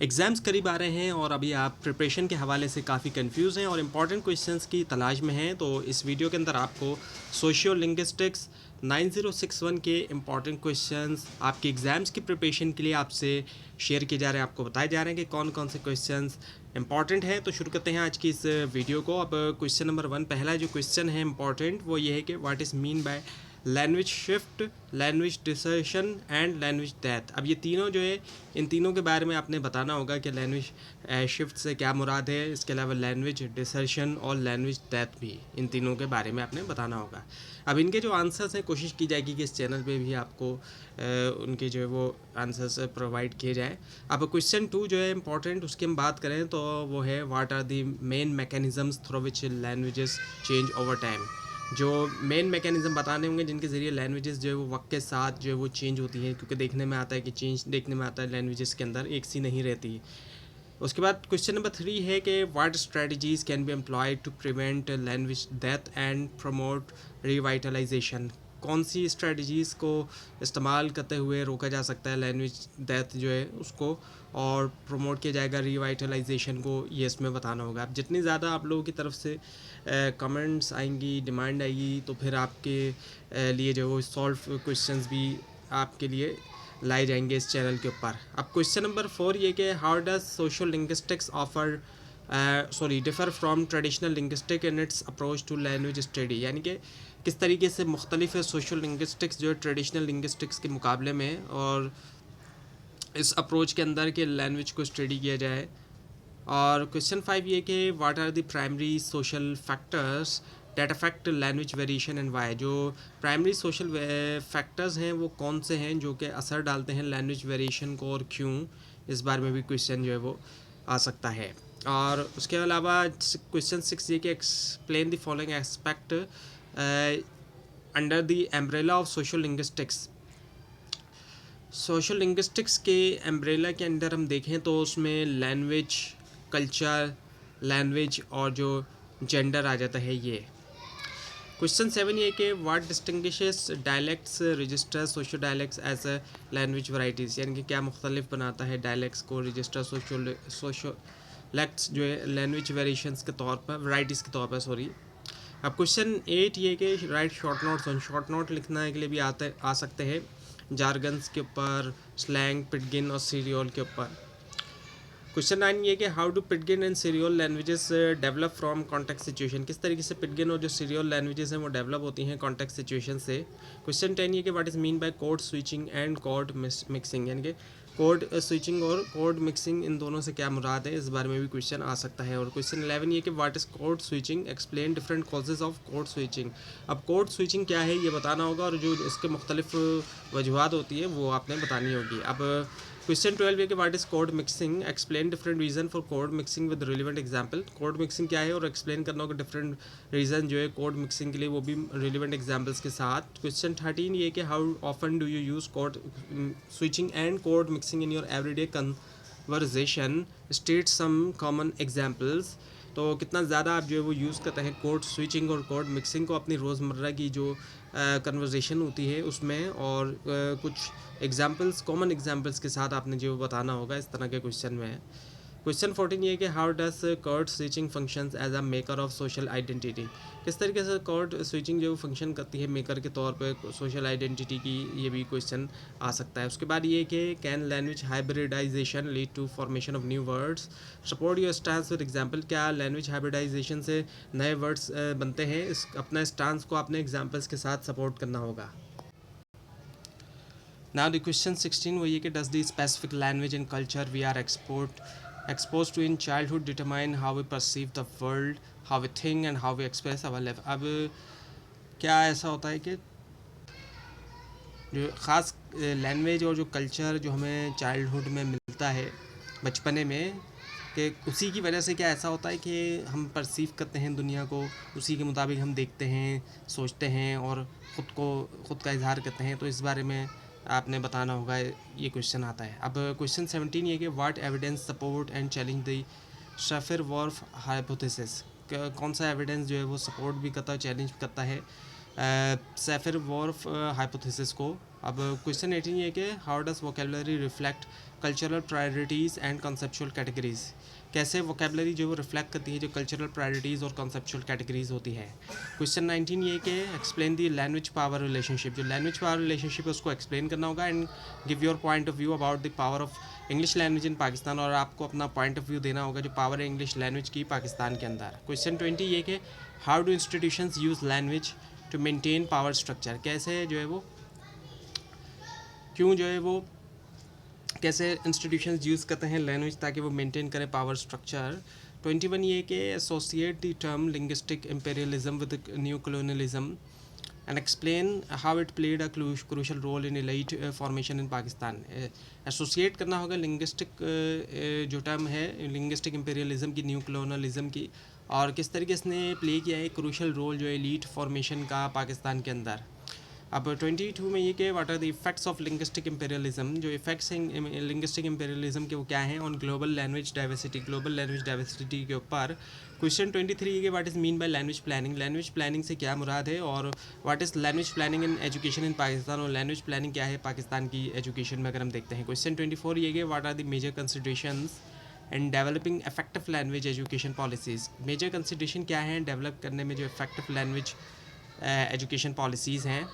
Exams करीब आ रहे हैं और अभी आप प्रिपरेशन के हवाले से काफ़ी कंफ्यूज हैं और इम्पॉर्टेंट क्वेश्चंस की तलाश में हैं। तो इस वीडियो के अंदर आपको सोशियो लिंग्विस्टिक्स 9061 के इम्पॉर्टेंट क्वेश्चंस आपके एग्ज़ाम्स की प्रिपरेशन के लिए आपसे शेयर किए जा रहे हैं, आपको बताए जा रहे हैं कि कौन कौन से क्वेश्चंस इंपॉर्टेंट हैं। तो शुरू करते हैं आज की इस वीडियो को। अब क्वेश्चन नंबर 1, पहला जो क्वेश्चन है इंपॉर्टेंट वो ये है कि what is mean by language shift, language desertion and language death. अब ये तीनों जो है, इन तीनों के बारे में आपने बताना होगा कि लैंग्वेज शिफ्ट से क्या मुराद है। इसके अलावा लैंग्वेज डिसर्शन और लैंग्वेज डेथ भी, इन तीनों के बारे में आपने बताना होगा। अब इनके जो आंसर्स हैं कोशिश की जाएगी कि इस चैनल पे भी आपको उनके जो है वो आंसर्स प्रोवाइड किए जाए। अब क्वेश्चन 2 जो है इंपॉर्टेंट, उसकी हम बात करें तो वो है what are the main mechanisms through which languages change over time. जो मेन मैकेनिज़्म बताने होंगे जिनके ज़रिए लैंग्वेजेस जो है वो वक्त के साथ जो है वो चेंज होती हैं, क्योंकि देखने में आता है कि चेंज देखने में आता है लैंग्वेजेस के अंदर एक सी नहीं रहती। उसके बाद क्वेश्चन नंबर 3 है कि what strategies can be employed to prevent language death and promote revitalisation. कौन सी स्ट्रेटजीज़ को इस्तेमाल करते हुए रोका जा सकता है लैंग्वेज डेथ जो है उसको, और प्रमोट किया जाएगा रिवाइटलाइजेशन को, ये इसमें बताना होगा। अब जितनी ज़्यादा आप लोगों की तरफ से कमेंट्स आएंगी, डिमांड आएगी, तो फिर आपके लिए जो वो सॉल्व क्वेश्चंस भी आपके लिए लाए जाएंगे इस चैनल के ऊपर। अब क्वेश्चन नंबर 4 ये कि how does social linguistics offer differ from traditional linguistic in its approach to language study. यानी कि किस तरीके से मुख्तलिफ है सोशल लिंग्विस्टिक्स जो है ट्रेडिशनल लिंग्विस्टिक्स के मुकाबले में, और इस अप्रोच के अंदर के लैंग्वेज को स्टडी किया जाए। और क्वेश्चन 5 ये कि what are the primary social factors that affect language variation and why. जो प्राइमरी सोशल फैक्टर्स हैं वो कौन से हैं जो कि असर डालते हैं लैंग्वेज वेरिएशन को, और क्यों, इस बारे में भी क्वेश्चन जो है वो आ सकता है। और उसके अलावा क्वेश्चन 6 ये कि explain the following aspect under the umbrella of social linguistics. Social linguistics के एम्ब्रेला के अंदर हम देखें तो उसमें लैंग्वेज, कल्चर, लैंग्वेज और जो जेंडर आ जाता है ये। क्वेश्चन 7 ये कि what distinguishes dialects register social dialects as a language varieties. यानी कि क्या मुख्तलिफ बनाता है डायलेक्ट्स को रजिस्टर सोशलेक्ट्स जो है लैंग्वेज वेरिएशंस के तौर पर, वैराइटीज़ के तौर पर, सॉरी। अब क्वेश्चन 8 ये कि right short notes on. Short note लिखने के लिए भी आ सकते हैं जारगन्स के ऊपर, स्लैंग, पिटगिन और सीरियल के ऊपर। क्वेश्चन 9 ये कि how do pidgin and serial languages develop from context situation. किस तरीके से पिटगिन और जो सीरियल लैंग्वेजेस हैं वो डेवलप होती हैं कॉन्टेक्स्ट सिचुएशन से। क्वेश्चन 10 ये कि what is mean by code switching and code mixing. यानी कि कोड स्विचिंग और कोड मिक्सिंग, इन दोनों से क्या मुराद है, इस बारे में भी क्वेश्चन आ सकता है। और क्वेश्चन 11 ये कि what is code switching, explain different causes of code switching. अब कोड स्विचिंग क्या है ये बताना होगा, और जो इसके मुख्तलिफ वजूहत होती है वो आपने बतानी होगी। अब क्वेश्चन 12 ये कि what is code mixing, explain different reason for code mixing with relevant example. Code mixing क्या है और एक्सप्लेन करना होगा डिफरेंट रीज़न जो है कोड मिक्सिंग के लिए, वो भी रिलेवेंट एग्जांपल्स के साथ। क्वेश्चन 13 ये कि how often do you use code switching and code mixing in your everyday conversation, state some common examples. तो कितना ज़्यादा आप जो है वो यूज़ करते हैं कोड स्विचिंग और कोड मिक्सिंग को अपनी रोज़मर्रा की जो कन्वर्जेशन होती है उसमें, और कुछ एग्जांपल्स, कॉमन एग्जांपल्स के साथ आपने जो बताना होगा इस तरह के क्वेश्चन में है। क्वेश्चन 14 ये कि how does code switching functions as a maker of social identity. किस तरीके से कोड स्विचिंग जो फंक्शन करती है मेकर के तौर पे सोशल आइडेंटिटी की, ये भी क्वेश्चन आ सकता है। उसके बाद ये कि can language hybridisation lead to formation of new words, support your stance with example. क्या लैंग्वेज हाइब्रिडाइजेशन से नए वर्ड्स बनते हैं, इस अपना स्टांस को अपने एग्जाम्पल्स के साथ सपोर्ट करना होगा। Now the question 16 वो ये कि does the specific language and culture we are exposed to in childhood determine how we perceive the world, how we think and how we express our life। अब क्या ऐसा होता है कि जो ख़ास लैंग्वेज और जो कल्चर जो हमें चाइल्डहुड में मिलता है, बचपने में, कि उसी की वजह से क्या ऐसा होता है कि हम परसीव करते हैं दुनिया को, उसी के मुताबिक हम देखते हैं, सोचते हैं और ख़ुद का इजहार करते हैं। तो इस बारे में आपने बताना होगा, ये क्वेश्चन आता है। अब क्वेश्चन 17 ये कि what evidence support and challenge the Schafer-Wolff hypothesis. कौन सा एविडेंस जो है वो सपोर्ट भी करता है, चैलेंज भी करता है शेफर-वोल्फ हाइपोथेसिस को। अब क्वेश्चन 18 ये कि how does vocabulary reflect cultural priorities and conceptual categories, कैसे वोकेबलरी जो रिफ्लेक्ट करती है जो कल्चरल प्रायोरिटीज़ और कॉन्सेप्चुअल कैटेगरीज होती है। क्वेश्चन 19 ये कि explain the language power relationship, जो लैंग्वेज पावर रिलेशनशिप है उसको एक्सप्लेन करना होगा and give your point of view about the power of English language इन पाकिस्तान, और आपको अपना पॉइंट ऑफ व्यू देना होगा जो पावर है इंग्लिश लैंग्वेज की पाकिस्तान के अंदर। क्वेश्चन 20 ये कि how do institutions use language to maintain power structure, कैसे जो है वो क्यों जो है वो कैसे इंस्टीट्यूशंस यूज़ करते हैं लैंग्वेज ताकि वो मेंटेन करें पावर स्ट्रक्चर। 21 ये कि associate the term linguistic imperialism with new colonialism and explain how it played a crucial role in elite formation in Pakistan. Associate करना होगा लिंग्विस्टिक जो टर्म है लिंग्विस्टिक इम्पेरियलिज्म की न्यू कॉलोनियलिज्म की, और किस तरीके से इसने प्ले किया है क्रूशल रोल जो एलीट फॉर्मेशन का पाकिस्तान के अंदर। अब 22 में ये कि what are the effects of linguistic imperialism, जो इफेक्ट्स हैं लिंग्विस्टिक इम्पेरियलिज्म के वो क्या हैं on global language diversity, global language diversity के ऊपर। क्वेश्चन 23 ये कि what is mean by language planning, language planning से क्या मुराद है, और what is language planning in education in Pakistan, और लैंग्वेज प्लानिंग क्या है पाकिस्तान की एजुकेशन में अगर हम देखते हैं। क्वेश्चन 24 ये कि what are the major considerations and developing effective language education policies, major consideration क्या है डेवलप करने में जो इफेक्टिव लैंग्वेज एजुकेशन पॉलिसीज़ हैं।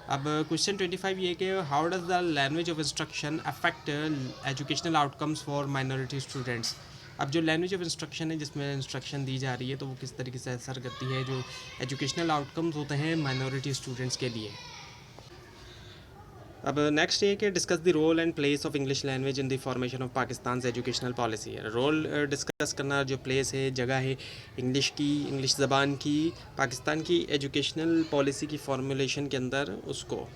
अब क्वेश्चन 25 ये कि how does the language of instruction affect educational outcomes for minority students, अब जो लैंग्वेज ऑफ इंस्ट्रक्शन है जिसमें इंस्ट्रक्शन दी जा रही है तो वो किस तरीके से असर करती है जो एजुकेशनल आउटकम्स होते हैं माइनॉरिटी स्टूडेंट्स के लिए। अब नेक्स्ट ये कि discuss the role and place of English language in the formation of Pakistan educational policy, role discuss करना जो प्लेस है जगह है इंग्लिश की, इंग्लिश ज़बान की पाकिस्तान की एजुकेशनल पॉलिसी की फॉर्मुलेशन के अंदर उसको।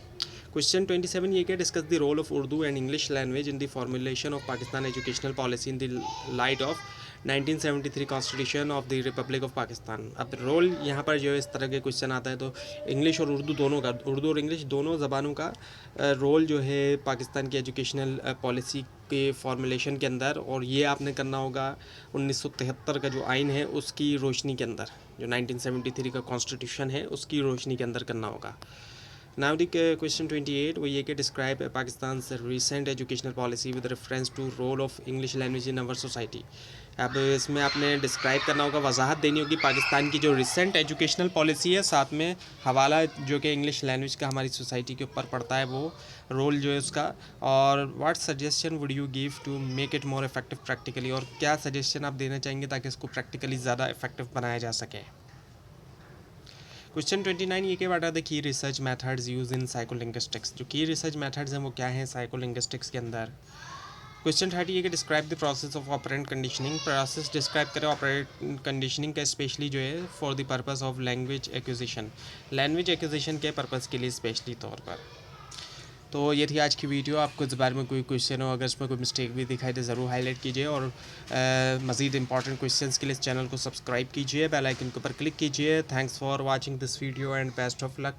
क्वेश्चन 27 ये कि discuss the role of Urdu and English language in the formulation of Pakistan educational policy in the light of 1973 constitution of the republic of Pakistan. अब रोल यहाँ पर जो है इस तरह के क्वेश्चन आता है तो इंग्लिश और उर्दू दोनों का, उर्दू और इंग्लिश दोनों ज़बानों का रोल जो है पाकिस्तान की एजुकेशनल पॉलिसी के फॉर्मुलेशन के अंदर, और ये आपने करना होगा 1973 का जो आइन है उसकी रोशनी के अंदर, जो 1973 का कॉन्स्टिट्यूशन है उसकी रोशनी के अंदर करना होगा। नाउ द क्वेश्चन 28 वो ये कि describe Pakistan recent educational policy with reference to role of English language in our society. अब इसमें आपने डिस्क्राइब करना होगा, वजाहत देनी होगी पाकिस्तान की जो रिसेंट एजुकेशनल पॉलिसी है, साथ में हवाला जो कि इंग्लिश लैंग्वेज का हमारी सोसाइटी के ऊपर पड़ता है वो रोल जो है उसका, और what suggestion would you give to make it more effective practically, और क्या सजेशन आप देना चाहेंगे ताकि इसको प्रैक्टिकली ज़्यादा इफेक्टिव बनाया जा सके। क्वेश्चन 29 ये कि what are the key research methods use in psycholinguistics, जो की रिसर्च मेथड्स हैं वो क्या हैं साइकोलिंग्विस्टिक्स के अंदर। क्वेश्चन 30 ये कि describe the process of operant conditioning, process describe करें ऑपरेंट कंडीशनिंग का स्पेशली जो है for the purpose of language acquisition, language acquisition के पर्पज़ के लिए स्पेशली तौर पर। तो ये थी आज की वीडियो, आपको इस बारे में कोई क्वेश्चन हो, अगर इसमें कोई मिस्टेक भी दिखाई तो ज़रूर हाईलाइट कीजिए, और मज़ीद इंपॉर्टेंट क्वेश्चंस के लिए इस चैनल को सब्सक्राइब कीजिए, बेल आइकन के ऊपर क्लिक कीजिए। Thanks for watching this video and best of luck.